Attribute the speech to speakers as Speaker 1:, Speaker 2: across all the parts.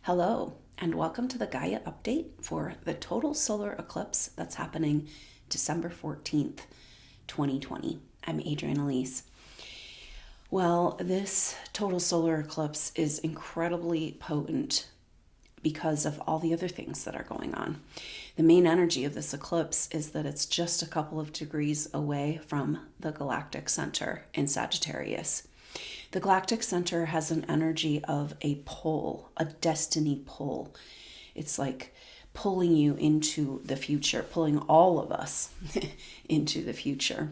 Speaker 1: Hello, and welcome to the Gaia update for the total solar eclipse that's happening December 14th, 2020. I'm Adrienne Elise. Well, this total solar eclipse is incredibly potent because of all the other things that are going on. The main energy of this eclipse is that it's just a couple of degrees away from the Galactic Center in Sagittarius. The Galactic Center has an energy of a pull, a destiny pull. It's like pulling you into the future, pulling all of us into the future.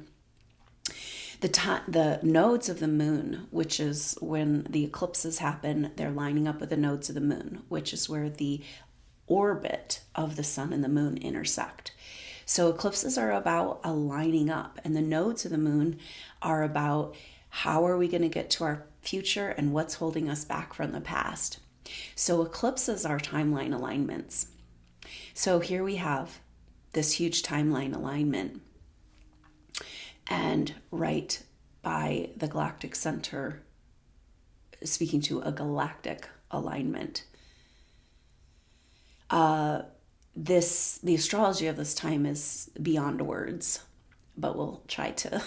Speaker 1: The nodes of the moon, which is when the eclipses happen, they're lining up with the nodes of the moon, which is where the orbit of the sun and the moon intersect. So eclipses are about aligning up, and the nodes of the moon are about how are we going to get to our future and what's holding us back from the past. So eclipses are timeline alignments. So here we have this huge timeline alignment. And right by the Galactic Center, speaking to a galactic alignment. The astrology of this time is beyond words, but we'll try to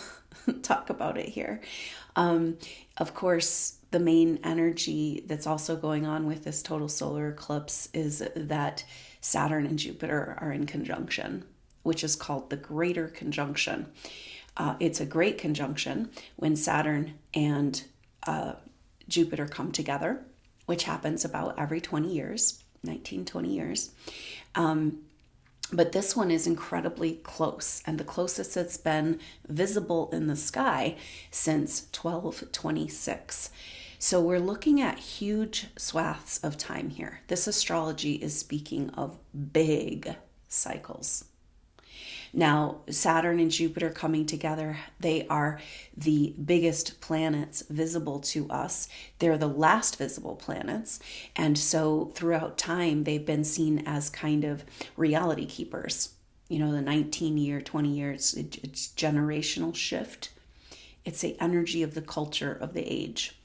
Speaker 1: talk about it here. Of course, the main energy that's also going on with this total solar eclipse is that Saturn and Jupiter are in conjunction, which is called the Greater Conjunction. It's a great conjunction when Saturn and Jupiter come together, which happens about every 20 years, 19-20 years. But this one is incredibly close, and the closest it's been visible in the sky since 1226. So we're looking at huge swaths of time here. This astrology is speaking of big cycles. Now, Saturn and Jupiter coming together, they are the biggest planets visible to us. They're the last visible planets. And so throughout time, they've been seen as kind of reality keepers. You know, the 19-year, 20 years, it's generational shift. It's the energy of the culture of the age.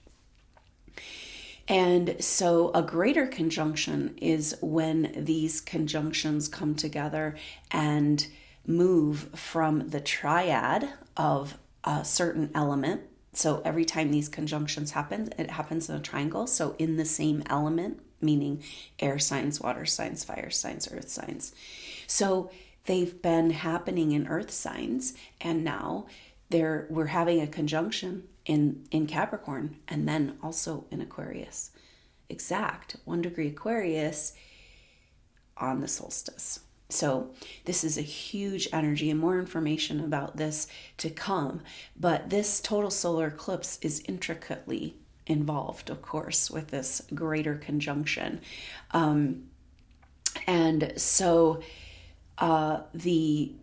Speaker 1: And so a greater conjunction is when these conjunctions come together and move from the triad of a certain element. So every time these conjunctions happen, it happens in a triangle. So in the same element, meaning air signs, water signs, fire signs, earth signs. So they've been happening in earth signs, and now we're having a conjunction in Capricorn, and then also in Aquarius. Exact 1 degree Aquarius on the solstice. So this is a huge energy, and more information about this to come. But this total solar eclipse is intricately involved, of course, with this greater conjunction. And so the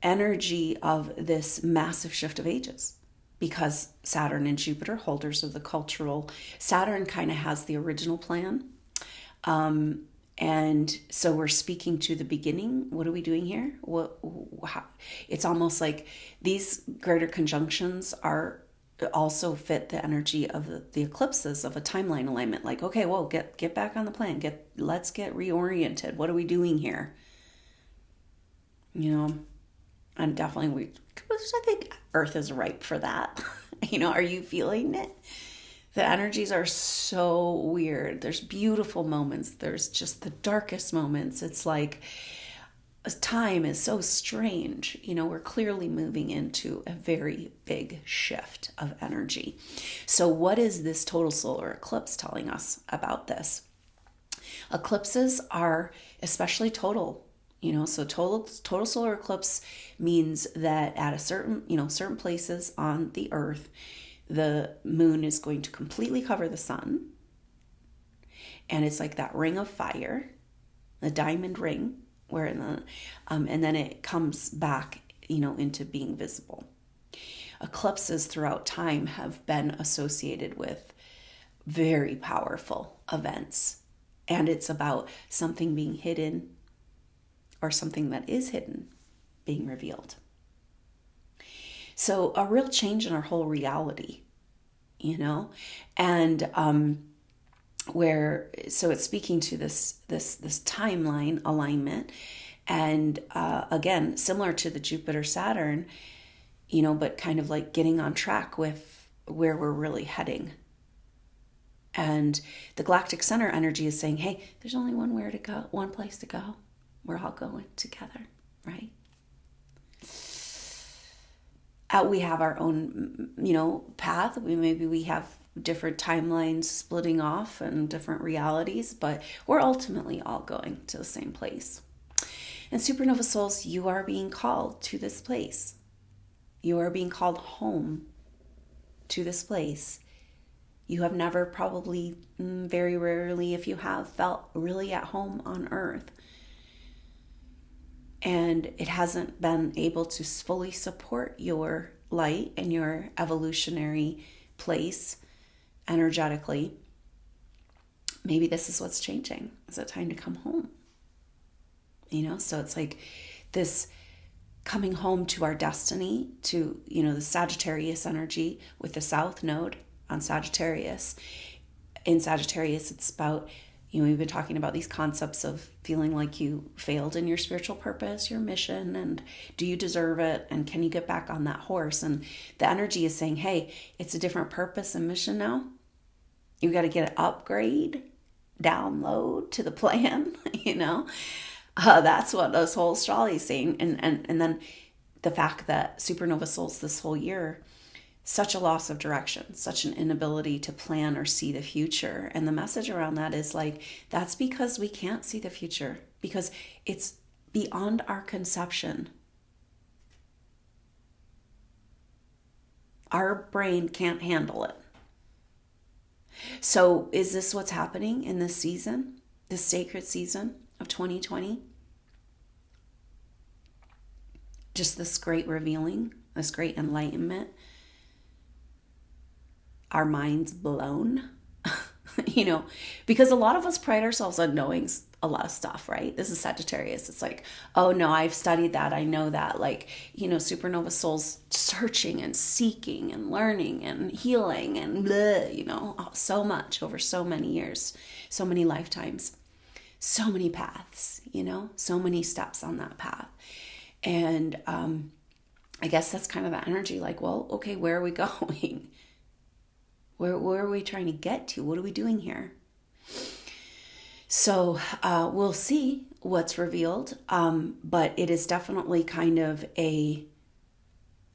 Speaker 1: energy of this massive shift of ages, because Saturn and Jupiter, holders of the cultural, Saturn kind of has the original plan. And so we're speaking to the beginning. What are we doing here? It's almost like these greater conjunctions are also fit the energy of the eclipses of a timeline alignment. Like, okay, well, get back on the plan. Let's get reoriented. What are we doing here? You know, and definitely I think Earth is ripe for that. You know, are you feeling it? The energies are so weird. There's beautiful moments. There's just the darkest moments. It's like time is so strange. You know, we're clearly moving into a very big shift of energy. So what is this total solar eclipse telling us about this? Eclipses are especially total. You know, so total solar eclipse means that at a certain places on the earth, the moon is going to completely cover the sun. And it's like that ring of fire, the diamond ring, and then it comes back, into being visible. Eclipses throughout time have been associated with very powerful events. And it's about something being hidden or something that is hidden being revealed. So a real change in our whole reality, and so it's speaking to this timeline alignment. And again, similar to the Jupiter Saturn, but kind of like getting on track with where we're really heading. And the Galactic Center energy is saying, hey, there's only one place to go. We're all going together, right? We have our own, path. We have different timelines splitting off and different realities, but we're ultimately all going to the same place. And supernova souls, you are being called to this place. You are being called home to this place. You have never probably, very rarely, if you have, felt really at home on Earth. And it hasn't been able to fully support your light and your evolutionary place energetically. Maybe this is what's changing. Is it time to come home? So it's like this coming home to our destiny, to, the Sagittarius energy with the South Node on Sagittarius. In Sagittarius, it's about, we've been talking about these concepts of feeling like you failed in your spiritual purpose, your mission, and do you deserve it? And can you get back on that horse? And the energy is saying, hey, it's a different purpose and mission now. You got to get an upgrade, download to the plan, That's what this whole astrology is saying. And then the fact that supernova souls this whole year, such a loss of direction, such an inability to plan or see the future. And the message around that is like, that's because we can't see the future, because it's beyond our conception. Our brain can't handle it. So is this what's happening in this season, this sacred season of 2020? Just this great revealing, this great enlightenment. Our minds blown, because a lot of us pride ourselves on knowing a lot of stuff, right? This is Sagittarius. It's like, oh no, I've studied that. I know that. Like, supernova souls searching and seeking and learning and healing and blah, so much over so many years, so many lifetimes, so many paths, so many steps on that path. And I guess that's kind of the energy, like, well, okay, where are we going? Where are we trying to get to? What are we doing here? So we'll see what's revealed, but it is definitely kind of a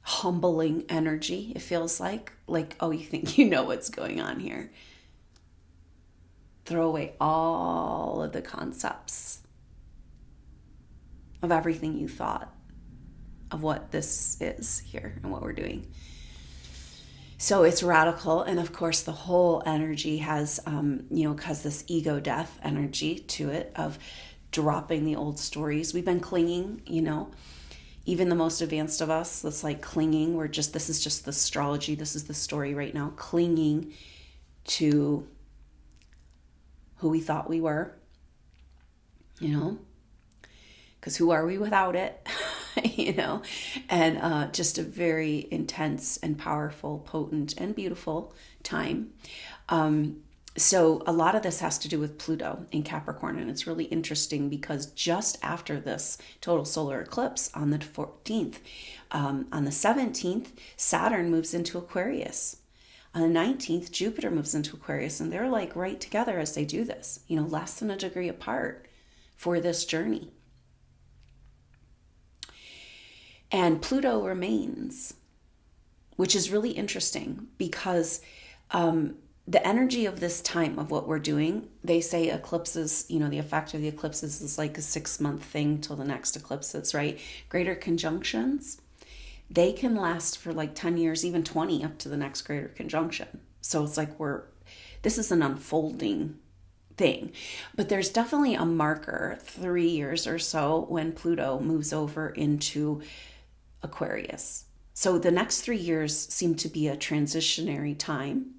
Speaker 1: humbling energy. It feels like, oh, you think you know what's going on here. Throw away all of the concepts of everything you thought of what this is here and what we're doing. So it's radical. And of course, the whole energy has, because this ego death energy to it of dropping the old stories. We've been clinging, even the most advanced of us, that's like clinging. This is just the astrology. This is the story right now, clinging to who we thought we were, because who are we without it? And just a very intense and powerful, potent and beautiful time. So a lot of this has to do with Pluto in Capricorn. And it's really interesting because just after this total solar eclipse on the 14th, on the 17th, Saturn moves into Aquarius. On the 19th, Jupiter moves into Aquarius. And they're like right together as they do this, less than a degree apart for this journey. And Pluto remains, which is really interesting because the energy of this time of what we're doing, they say eclipses, the effect of the eclipses is like a 6-month thing till the next eclipses, right? Greater conjunctions, they can last for like 10 years, even 20 up to the next greater conjunction. So it's like this is an unfolding thing. But there's definitely a marker 3 years or so when Pluto moves over into Aquarius. So the next 3 years seem to be a transitionary time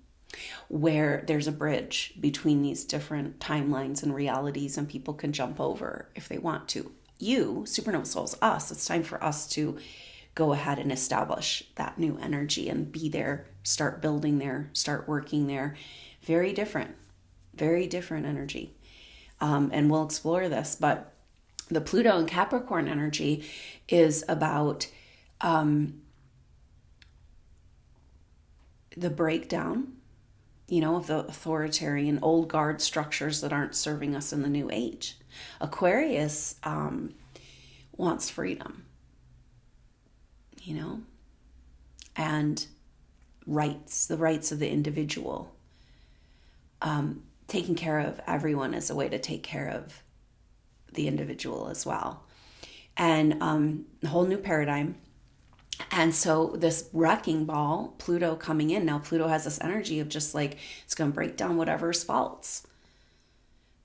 Speaker 1: where there's a bridge between these different timelines and realities, and people can jump over if they want to. You, supernova souls, us, it's time for us to go ahead and establish that new energy and be there, start building there, start working there. Very different very different energy. And we'll explore this, but the Pluto and Capricorn energy is about the breakdown, of the authoritarian old guard structures that aren't serving us in the new age. Aquarius wants freedom, and rights, the rights of the individual. Taking care of everyone is a way to take care of the individual as well. And a whole new paradigm. And so this wrecking ball, Pluto coming in, now Pluto has this energy of just like, it's going to break down whatever's faults.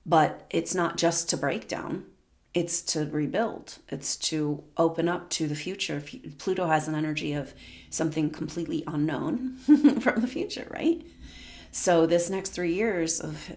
Speaker 1: But it's not just to break down, it's to rebuild. It's to open up to the future. Pluto has an energy of something completely unknown from the future, right? So this next 3 years of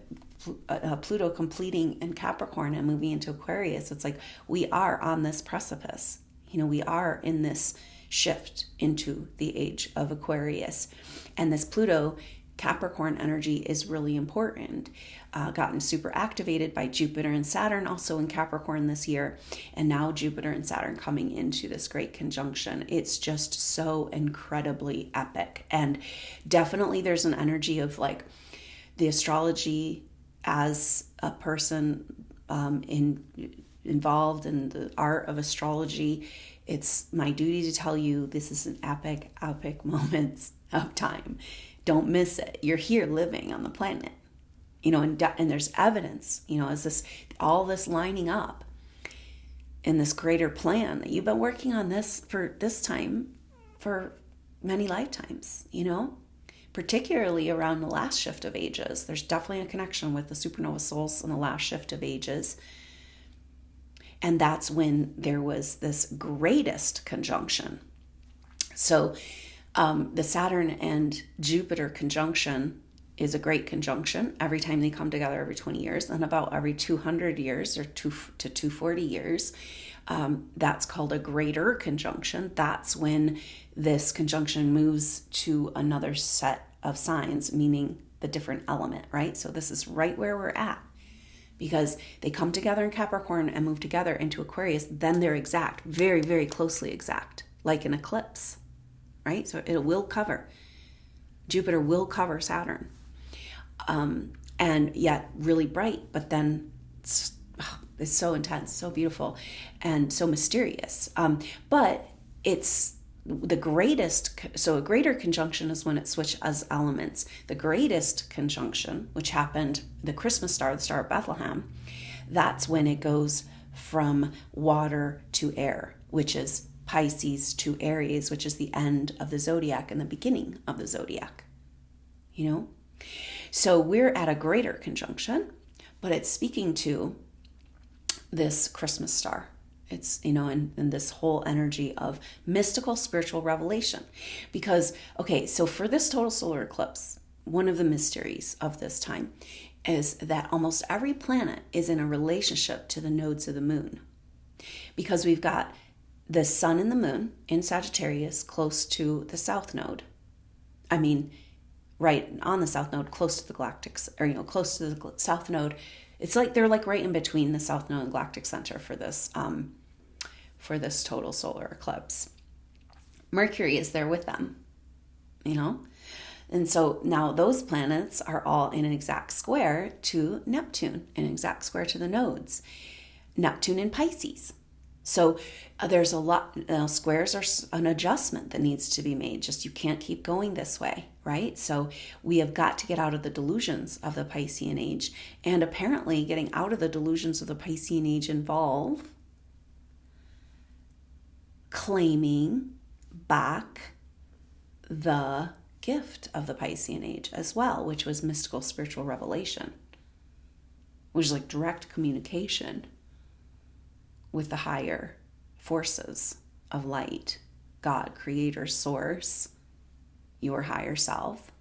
Speaker 1: Pluto completing in Capricorn and moving into Aquarius, it's like we are on this precipice. We are in this shift into the age of Aquarius. And this Pluto Capricorn energy is really important. Gotten super activated by Jupiter and Saturn also in Capricorn this year. And now Jupiter and Saturn coming into this great conjunction. It's just so incredibly epic. And definitely there's an energy of like the astrology as a person involved in the art of astrology. It's my duty to tell you this is an epic moment of time. Don't miss it. You're here living on the planet, and there's evidence, as all this lining up in this greater plan that you've been working on this for this time for many lifetimes, particularly around the last shift of ages. There's definitely a connection with the supernova souls and the last shift of ages. And that's when there was this greatest conjunction. So the Saturn and Jupiter conjunction is a great conjunction every time they come together every 20 years, and about every 200 years or 240 years. That's called a greater conjunction. That's when this conjunction moves to another set of signs, meaning the different element, right? So this is right where we're at. Because they come together in Capricorn and move together into Aquarius, then they're exact, very, very closely exact, like an eclipse, right? So it will cover. Jupiter will cover Saturn. And yet really bright, but then it's so intense, so beautiful, and so mysterious. But it's the greatest, so a greater conjunction is when it switches elements. The greatest conjunction, which happened, the Christmas star, the Star of Bethlehem, that's when it goes from water to air, which is Pisces to Aries, which is the end of the zodiac and the beginning of the zodiac, So we're at a greater conjunction, but it's speaking to this Christmas star. It's, and this whole energy of mystical spiritual revelation. Because, so for this total solar eclipse, one of the mysteries of this time is that almost every planet is in a relationship to the nodes of the moon. Because we've got the sun and the moon in Sagittarius close to the south node. Right on the south node, close to the galactic, or, close to the south node. It's like they're like right in between the South Node and Galactic Center for this total solar eclipse. Mercury is there with them, And so now those planets are all in an exact square to Neptune, an exact square to the nodes. Neptune in Pisces. So there's a lot, squares are an adjustment that needs to be made. Just you can't keep going this way, right? So we have got to get out of the delusions of the Piscean Age. And apparently getting out of the delusions of the Piscean Age involve claiming back the gift of the Piscean Age as well, which was mystical spiritual revelation, which is like direct communication with the higher forces of light, God, creator, source, your higher self.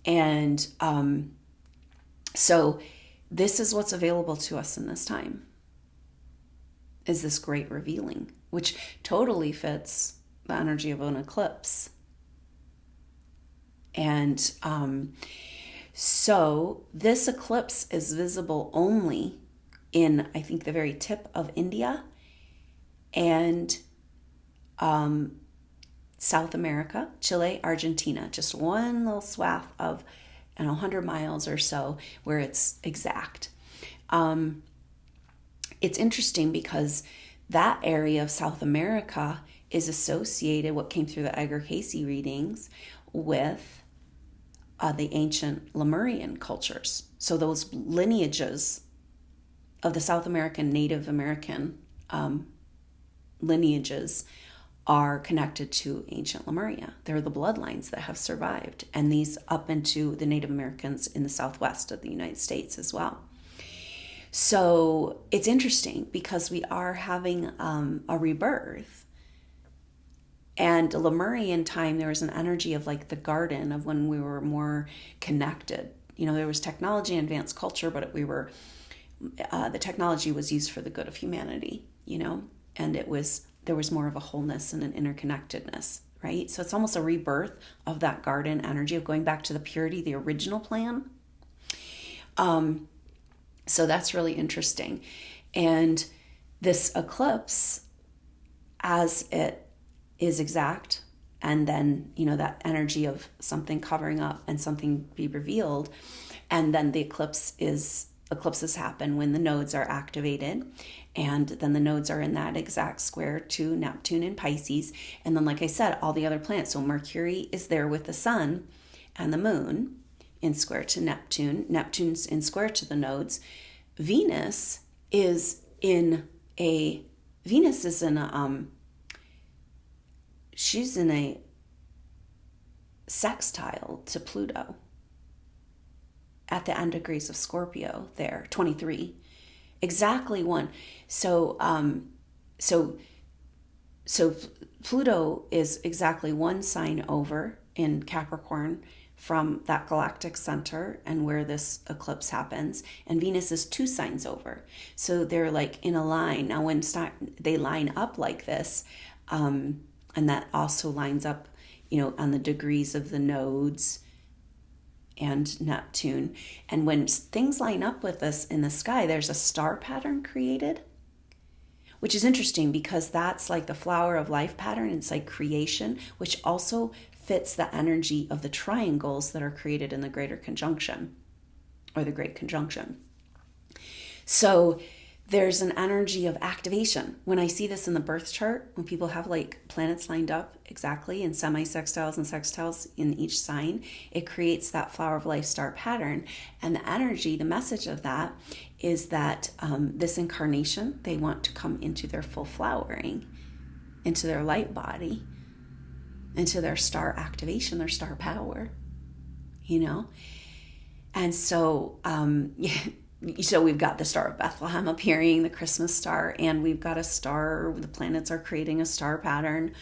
Speaker 1: And so this is what's available to us in this time, is this great revealing, which totally fits the energy of an eclipse. And So this eclipse is visible only in, I think, the very tip of India and South America, Chile, Argentina, just one little swath of 100 miles or so where it's exact. It's interesting because that area of South America is associated, what came through the Edgar Cayce readings, with the ancient Lemurian cultures. So those lineages of the South American, Native American lineages are connected to ancient Lemuria. They're the bloodlines that have survived, and these up into the Native Americans in the southwest of the United States as well. So it's interesting because we are having a rebirth. And Lemurian time, there was an energy of like the garden of when we were more connected. You know, there was technology and advanced culture, but the technology was used for the good of humanity, you know, and there was more of a wholeness and an interconnectedness, right? So it's almost a rebirth of that garden energy of going back to the purity, the original plan. So that's really interesting. And this eclipse, as it is exact, and then, you know, that energy of something covering up and something be revealed, and then the eclipses happen when the nodes are activated, and then the nodes are in that exact square to Neptune and Pisces, and then, like I said, all the other planets. So Mercury is there with the sun and the moon in square to Neptune. Neptune's in square to the nodes. Venus is in a she's in a sextile to Pluto at the end degrees of Scorpio there, 23. Exactly one. So Pluto is exactly one sign over in Capricorn from that galactic center and where this eclipse happens, and Venus is 2 signs over. So they're like in a line. Now when they line up like this, and that also lines up, you know, on the degrees of the nodes and Neptune. And when things line up with this in the sky, there's a star pattern created, which is interesting because that's like the flower of life pattern. It's like creation, which also fits the energy of the triangles that are created in the greater conjunction or the great conjunction. So there's an energy of activation. When I see this in the birth chart, when people have like planets lined up exactly in semi-sextiles and sextiles in each sign, it creates that flower of life star pattern. And the energy, the message of that is that this incarnation, they want to come into their full flowering, into their light body, into their star activation, their star power, you know? And so, so we've got the Star of Bethlehem appearing, the Christmas star, and we've got a star, the planets are creating a star pattern.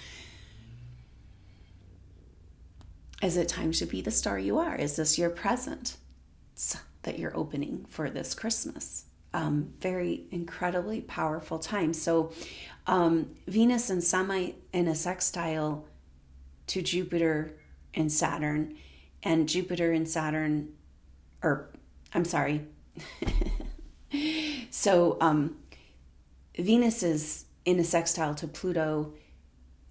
Speaker 1: Is it time to be the star you are? Is this your present that you're opening for this Christmas? Very incredibly powerful time. So Venus and in a sextile to Jupiter and Saturn, and Jupiter and Saturn, so Venus is in a sextile to Pluto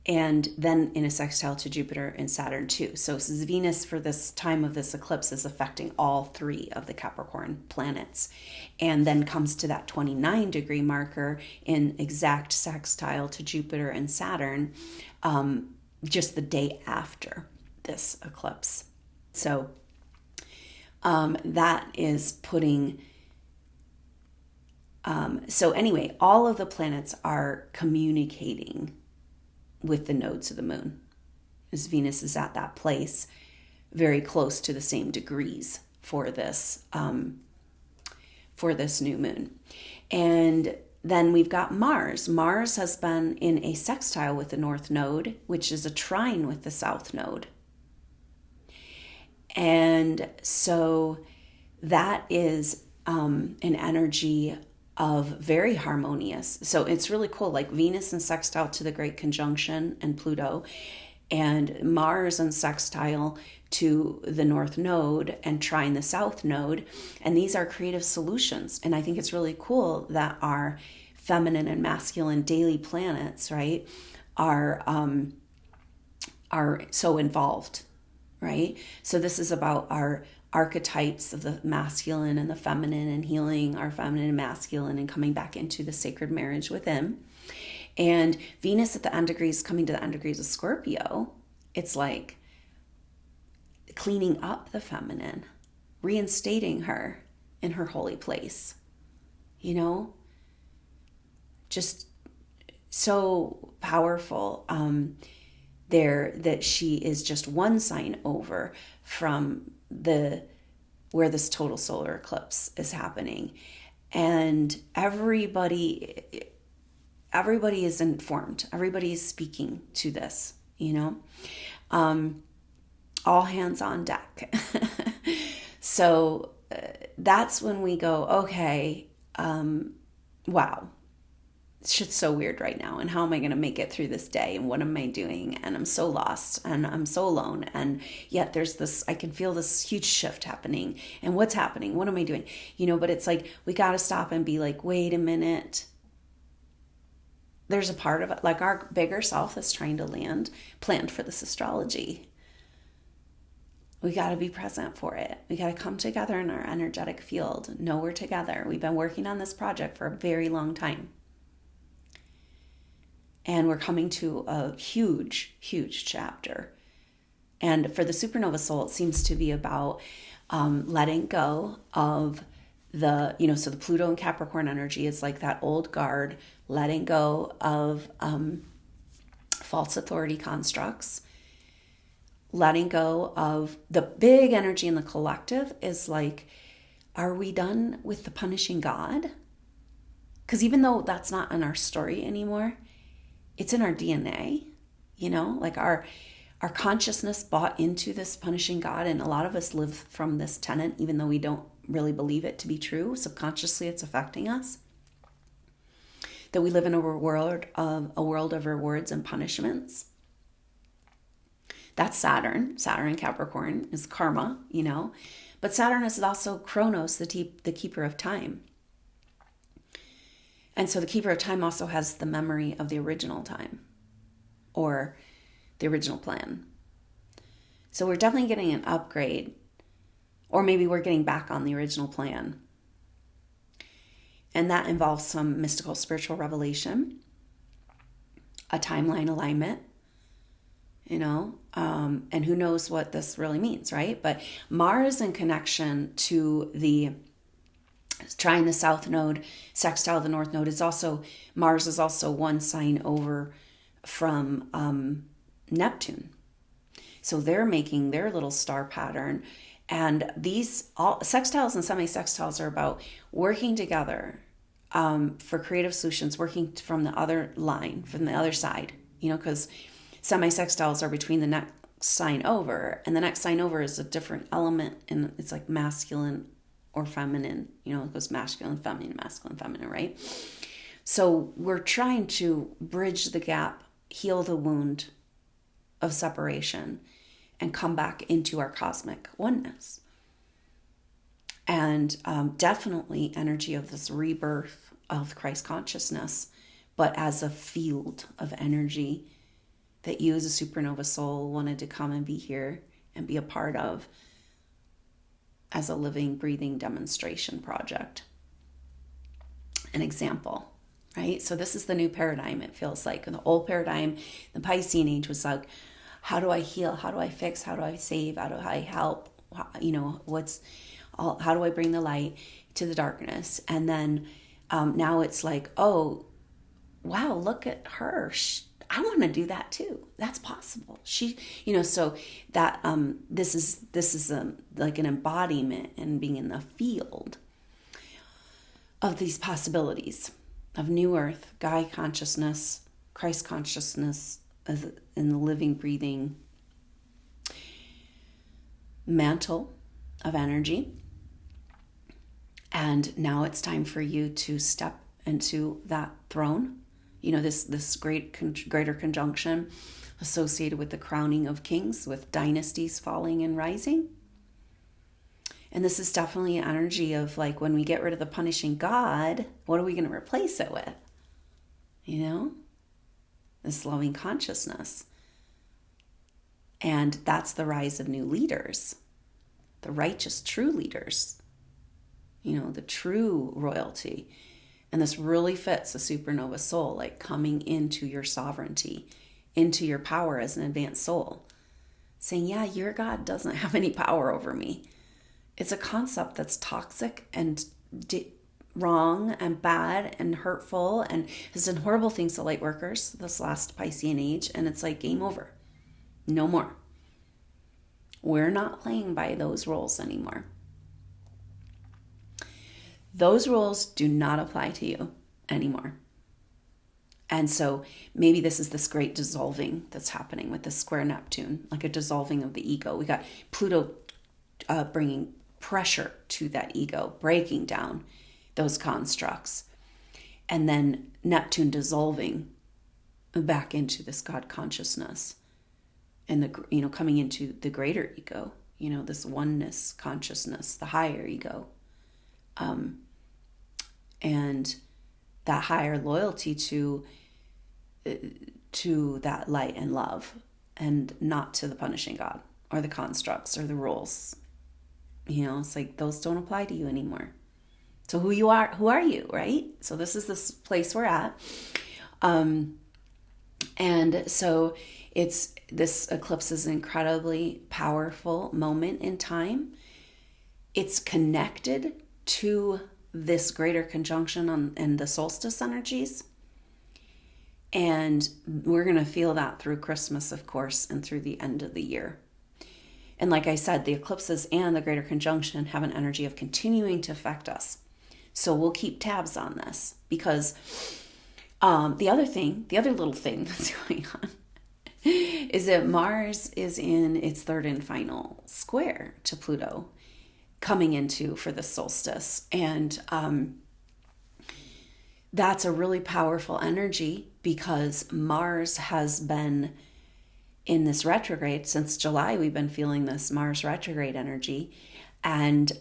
Speaker 1: and then in a sextile to Jupiter and Saturn too. So Venus for this time of this eclipse is affecting all 3 of the Capricorn planets, and then comes to that 29 degree marker in exact sextile to Jupiter and Saturn just the day after this eclipse. So that is putting so anyway, all of the planets are communicating with the nodes of the moon, as Venus is at that place very close to the same degrees for this new moon. And then we've got Mars. Mars has been in a sextile with the north node, which is a trine with the south node. And so that is an energy of very harmonious. So it's really cool, like Venus in sextile to the great conjunction and Pluto, and Mars in sextile to the North Node and trine the South Node. And these are creative solutions. And I think it's really cool that our feminine and masculine daily planets, right, are so involved, right? So this is about our archetypes of the masculine and the feminine, and healing our feminine and masculine and coming back into the sacred marriage within. And Venus at the end degrees, coming to the end degrees of Scorpio, it's like cleaning up the feminine, reinstating her in her holy place, you know, just so powerful there, that she is just one sign over from where this total solar eclipse is happening. And everybody is informed. Everybody is speaking to this, you know, all hands on deck. So that's when we go, okay, wow, shit's so weird right now. And how am I going to make it through this day? And what am I doing? And I'm so lost and I'm so alone. And yet there's this, I can feel this huge shift happening. And what's happening? What am I doing? You know, but it's like, we got to stop and be like, wait a minute. There's a part of it, like our bigger self that's trying to planned for this astrology. We got to be present for it. We got to come together in our energetic field. Know we're together. We've been working on this project for a very long time. And we're coming to a huge, huge chapter. And for the supernova soul, it seems to be about letting go of so the Pluto and Capricorn energy is like that old guard, letting go of false authority constructs, letting go of the big energy in the collective is like, are we done with the punishing God? Because even though that's not in our story anymore, it's in our DNA, you know, like our consciousness bought into this punishing God. And a lot of us live from this tenet, even though we don't really believe it to be true. Subconsciously, it's affecting us. That we live in a world of rewards and punishments. That's Saturn. Saturn in Capricorn is karma, you know. But Saturn is also Chronos, the keeper of time. And so the keeper of time also has the memory of the original time or the original plan. So we're definitely getting an upgrade, or maybe we're getting back on the original plan. And that involves some mystical spiritual revelation, a timeline alignment, you know, and who knows what this really means, right? But Mars in connection to the trine the South Node, sextile the North Node, Mars is also one sign over from Neptune. So they're making their little star pattern. And these all sextiles and semi-sextiles are about working together for creative solutions, working from the other line, from the other side, you know, because semi-sextiles are between the next sign over, and the next sign over is a different element, and it's like masculine or feminine, you know, it goes masculine, feminine, right? So we're trying to bridge the gap, heal the wound of separation, and come back into our cosmic oneness. And definitely energy of this rebirth of Christ consciousness, but as a field of energy that you as a supernova soul wanted to come and be here and be a part of as a living, breathing demonstration project. An example, right? So this is the new paradigm, it feels like. In the old paradigm, the Piscean Age was like, how do I heal? How do I fix? How do I save? How do I help? You know, how do I bring the light to the darkness? And then now it's like, oh, wow, look at her. I want to do that too. That's possible. So that this is like an embodiment and being in the field of these possibilities of new earth, Gaia consciousness, Christ consciousness, in the living, breathing mantle of energy. And now it's time for you to step into that throne. You know, this greater conjunction associated with the crowning of kings, with dynasties falling and rising. And this is definitely an energy of like, when we get rid of the punishing God, what are we going to replace it with? You know, this loving consciousness. And that's the rise of new leaders, the righteous, true leaders, you know, the true royalty. And this really fits a supernova soul, like coming into your sovereignty, into your power as an advanced soul, saying, yeah, your God doesn't have any power over me. It's a concept that's toxic and wrong and bad and hurtful and has done horrible things to light workers this last Piscean age. And it's like, game over. No more. We're not playing by those rules anymore. Those rules do not apply to you anymore. And so maybe this is this great dissolving that's happening with this square Neptune, like a dissolving of the ego. We got Pluto bringing pressure to that ego, breaking down those constructs. And then Neptune dissolving back into this God consciousness. And the, you know, coming into the greater ego, you know, this oneness consciousness, the higher ego, and that higher loyalty to that light and love, and not to the punishing God or the constructs or the rules. You know, it's like those don't apply to you anymore. So who are you, right? So this is this place we're at, and so this eclipse is an incredibly powerful moment in time. It's connected to this greater conjunction and the solstice energies. And we're going to feel that through Christmas, of course, and through the end of the year. And like I said, the eclipses and the greater conjunction have an energy of continuing to affect us. So we'll keep tabs on this, because the other little thing that's going on is that Mars is in its third and final square to Pluto, coming into for the solstice. And that's a really powerful energy, because Mars has been in this retrograde since July. We've been feeling this Mars retrograde energy. And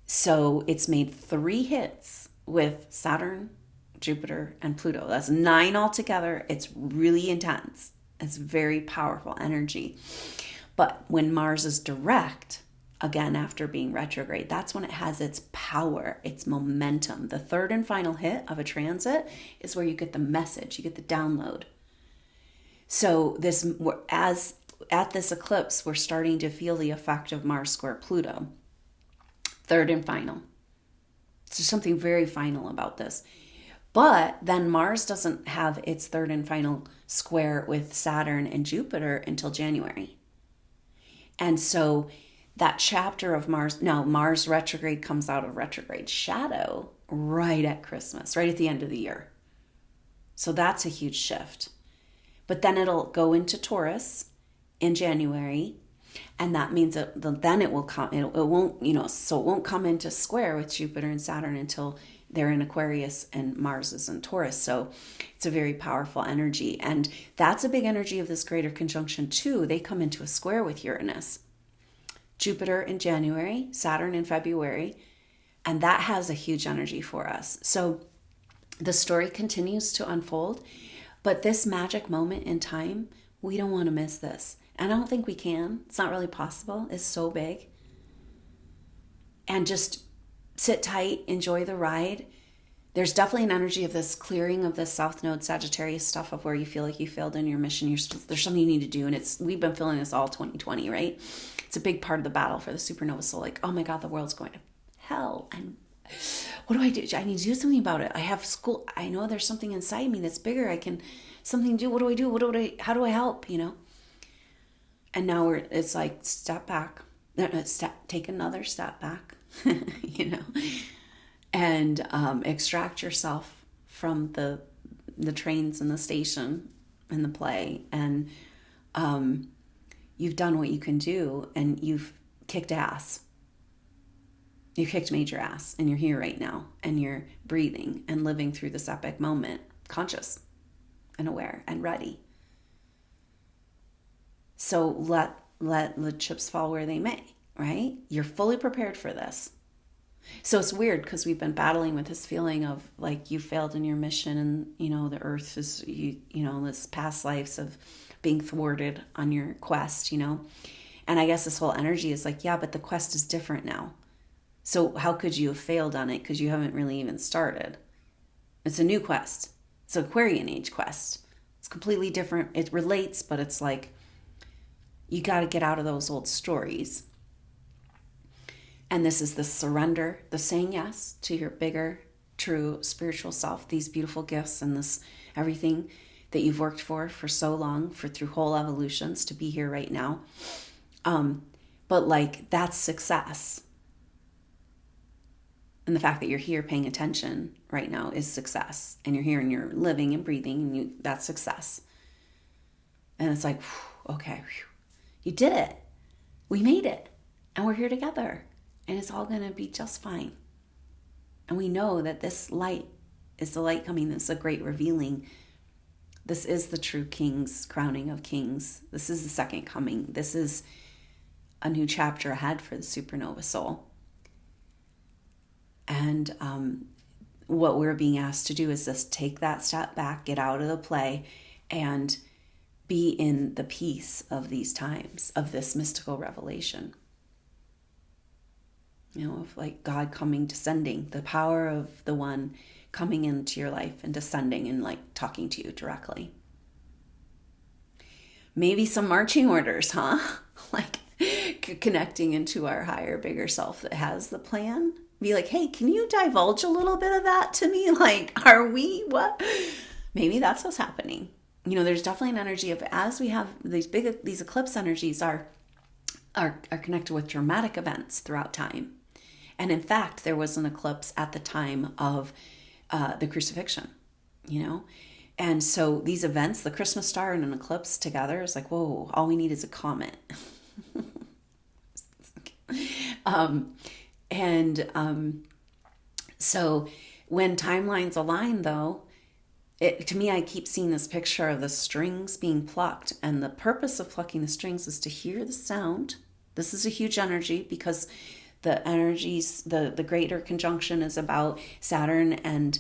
Speaker 1: so it's made 3 hits with Saturn, Jupiter, and Pluto. That's 9 altogether. It's really intense. It's very powerful energy. But when Mars is direct, again, after being retrograde, that's when it has its power, its momentum. The third and final hit of a transit is where you get the message, you get the download. So as at this eclipse, we're starting to feel the effect of Mars square Pluto. Third and final. So there's something very final about this. But then Mars doesn't have its third and final square with Saturn and Jupiter until January. And so that chapter of Mars, now Mars retrograde comes out of retrograde shadow right at Christmas, right at the end of the year. So that's a huge shift. But then it'll go into Taurus in January, and that means that then it will come, it won't, so it won't come into square with Jupiter and Saturn until they're in Aquarius and Mars is in Taurus. So it's a very powerful energy. And that's a big energy of this greater conjunction too. They come into a square with Uranus. Jupiter in January, Saturn in February, and that has a huge energy for us. So the story continues to unfold, but this magic moment in time, we don't want to miss this. And I don't think we can. It's not really possible. It's so big. And just sit tight, enjoy the ride. There's definitely an energy of this clearing of this South Node Sagittarius stuff of where you feel like you failed in your mission. There's something you need to do. And we've been feeling this all 2020, right? It's a big part of the battle for the supernova soul. Like, oh my God, the world's going to hell. And what do I do? I need to do something about it. I have school. I know there's something inside me that's bigger. I can something do. What do I do? How do I help? And now it's like, step back, take another step back, and extract yourself from the trains and the station and the play. And you've done what you can do, and you've kicked ass. You kicked major ass, and you're here right now, and you're breathing and living through this epic moment, conscious and aware and ready. So let the chips fall where they may, right? You're fully prepared for this. So it's weird because we've been battling with this feeling of like you failed in your mission, and the earth is this past lives of being thwarted on your quest, and I guess this whole energy is like, yeah, but the quest is different now. So how could you have failed on it, because you haven't really even started? It's a new quest. It's an Aquarian Age quest. It's completely different. It relates, but it's like you got to get out of those old stories. And this is the surrender, the saying yes to your bigger, true spiritual self, these beautiful gifts and this everything that you've worked for so long, through whole evolutions to be here right now. But like, that's success. And the fact that you're here paying attention right now is success. And you're here and you're living and breathing, and that's success. And it's like, okay, you did it. We made it. And we're here together. And it's all going to be just fine. And we know that this light is the light coming. This is a great revealing. This is the true king's crowning of kings. This is the second coming. This is a new chapter ahead for the supernova soul. And what we're being asked to do is just take that step back, get out of the play, and be in the peace of these times, of this mystical revelation. Of like God coming, descending, the power of the one coming into your life and descending and like talking to you directly. Maybe some marching orders, huh? Like connecting into our higher, bigger self that has the plan. Be like, hey, can you divulge a little bit of that to me? Like, are we what? Maybe that's what's happening. There's definitely an energy of, as we have these eclipse energies are connected with dramatic events throughout time. And in fact, there was an eclipse at the time of the crucifixion, And so these events, the Christmas star and an eclipse together, is like, whoa, all we need is a comet. So when timelines align, though, to me, I keep seeing this picture of the strings being plucked. And the purpose of plucking the strings is to hear the sound. This is a huge energy, because the energies, the greater conjunction is about Saturn and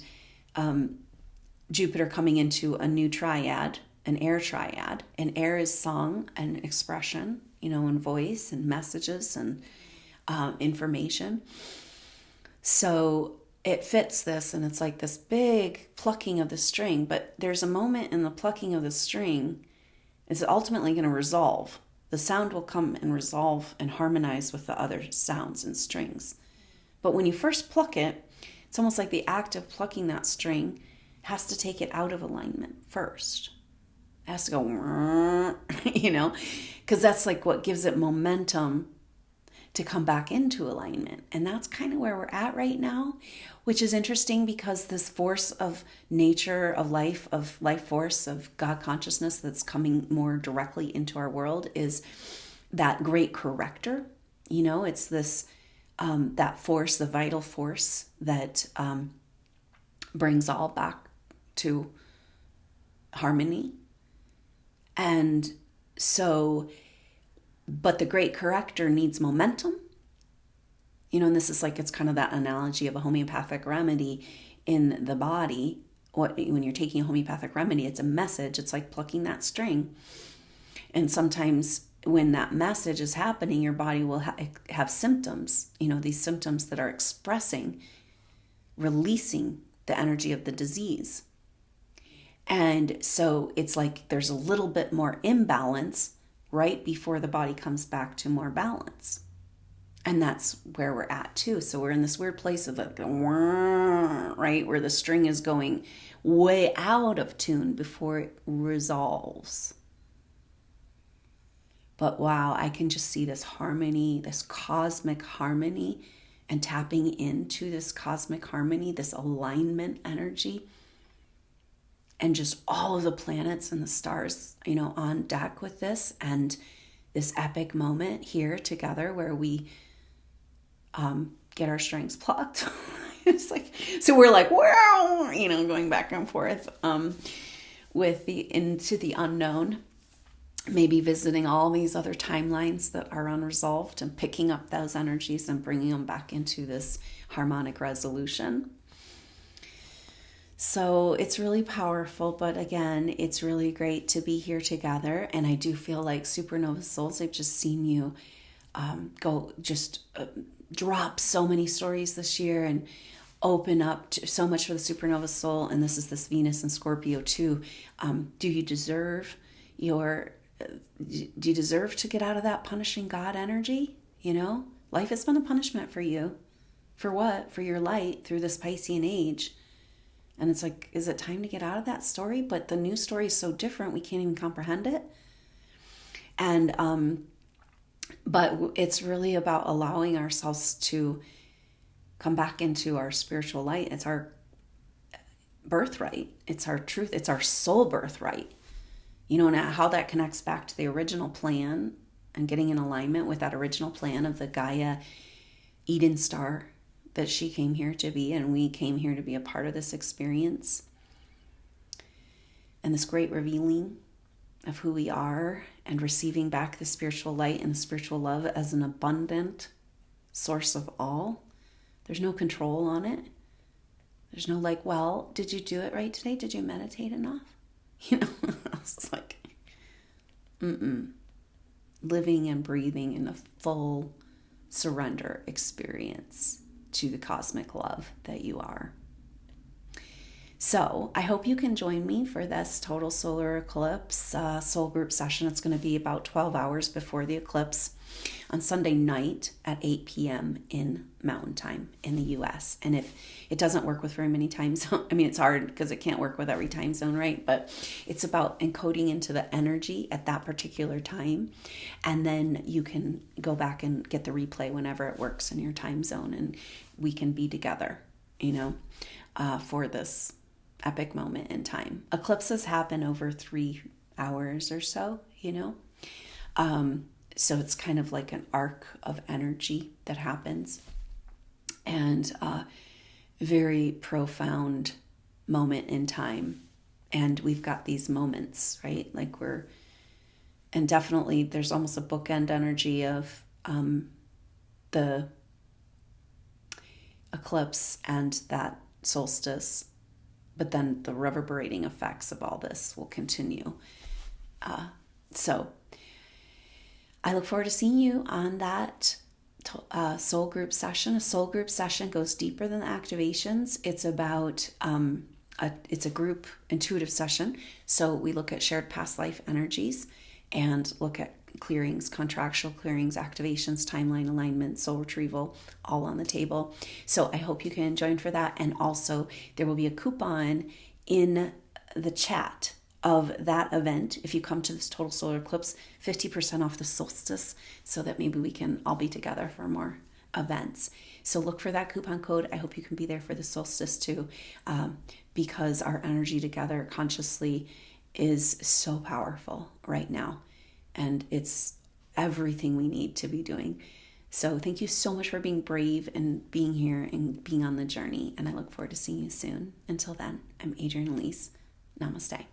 Speaker 1: Jupiter coming into a new triad, an air triad. And air is song and expression, and voice and messages and information. So it fits this, and it's like this big plucking of the string. But there's a moment in the plucking of the string, it's ultimately going to resolve. The sound will come and resolve and harmonize with the other sounds and strings. But when you first pluck it, it's almost like the act of plucking that string has to take it out of alignment first. It has to go, because that's like what gives it momentum to come back into alignment. And that's kind of where we're at right now, which is interesting, because this force of nature, of life force, of God consciousness that's coming more directly into our world is that great corrector. It's this, that force, the vital force that brings all back to harmony. And so, but the great corrector needs momentum. And this is like, it's kind of that analogy of a homeopathic remedy in the body. When you're taking a homeopathic remedy, it's a message. It's like plucking that string. And sometimes when that message is happening, your body will have symptoms, these symptoms that are expressing, releasing the energy of the disease. And so it's like there's a little bit more imbalance right before the body comes back to more balance. And that's where we're at too. So we're in this weird place of like, right, where the string is going way out of tune before it resolves. But wow, I can just see this harmony, this cosmic harmony, and tapping into this cosmic harmony, this alignment energy, and just all of the planets and the stars, on deck with this, and this epic moment here together where we get our strings plucked. It's like, so we're like, wow, going back and forth into the unknown. maybe visiting all these other timelines that are unresolved and picking up those energies and bringing them back into this harmonic resolution. So it's really powerful, but again, it's really great to be here together. And I do feel like supernova souls, I've just seen you drop so many stories this year and open up to so much for the supernova soul. And this is this Venus and Scorpio too. Do you deserve to get out of that punishing God energy? You know, life has been a punishment for you. For what? For your light through this Piscean age. And it's like, is it time to get out of that story? But the new story is so different, we can't even comprehend it. And, but it's really about allowing ourselves to come back into our spiritual light. It's our birthright. It's our truth. It's our soul birthright. You know, and how that connects back to the original plan and getting in alignment with that original plan of the Gaia Eden star that she came here to be, and we came here to be a part of this experience. And this great revealing of who we are and receiving back the spiritual light and the spiritual love as an abundant source of all. There's no control on it. There's no like, well, did you do it right today? Did you meditate enough? You know, I was like, living and breathing in a full surrender experience to the cosmic love that you are. So I hope you can join me for this Total Solar Eclipse soul group session. It's going to be about 12 hours before the eclipse on Sunday night at 8 p.m. in Mountain Time in the U.S. And if it doesn't work with very many time zones, I mean, it's hard because it can't work with every time zone, right? But it's about encoding into the energy at that particular time. And then you can go back and get the replay whenever it works in your time zone. And we can be together, you know, for this epic moment in time. Eclipses happen over 3 hours or so, you know. So it's kind of like an arc of energy that happens, and very profound moment in time. And we've got these moments, right? Like and definitely there's almost a bookend energy of the eclipse and that solstice, but then the reverberating effects of all this will continue. So I look forward to seeing you on that soul group session. A soul group session goes deeper than the activations. It's about, it's a group intuitive session. So we look at shared past life energies and look at clearings, contractual clearings, activations, timeline alignment, soul retrieval, all on the table. So I hope you can join for that. And also there will be a coupon in the chat of that event. If you come to this Total Solar Eclipse, 50% off the solstice, so that maybe we can all be together for more events. So look for that coupon code. I hope you can be there for the solstice too, because our energy together consciously is so powerful right now. And it's everything we need to be doing. So thank you so much for being brave and being here and being on the journey. And I look forward to seeing you soon. Until then, I'm Adrienne Elise. Namaste.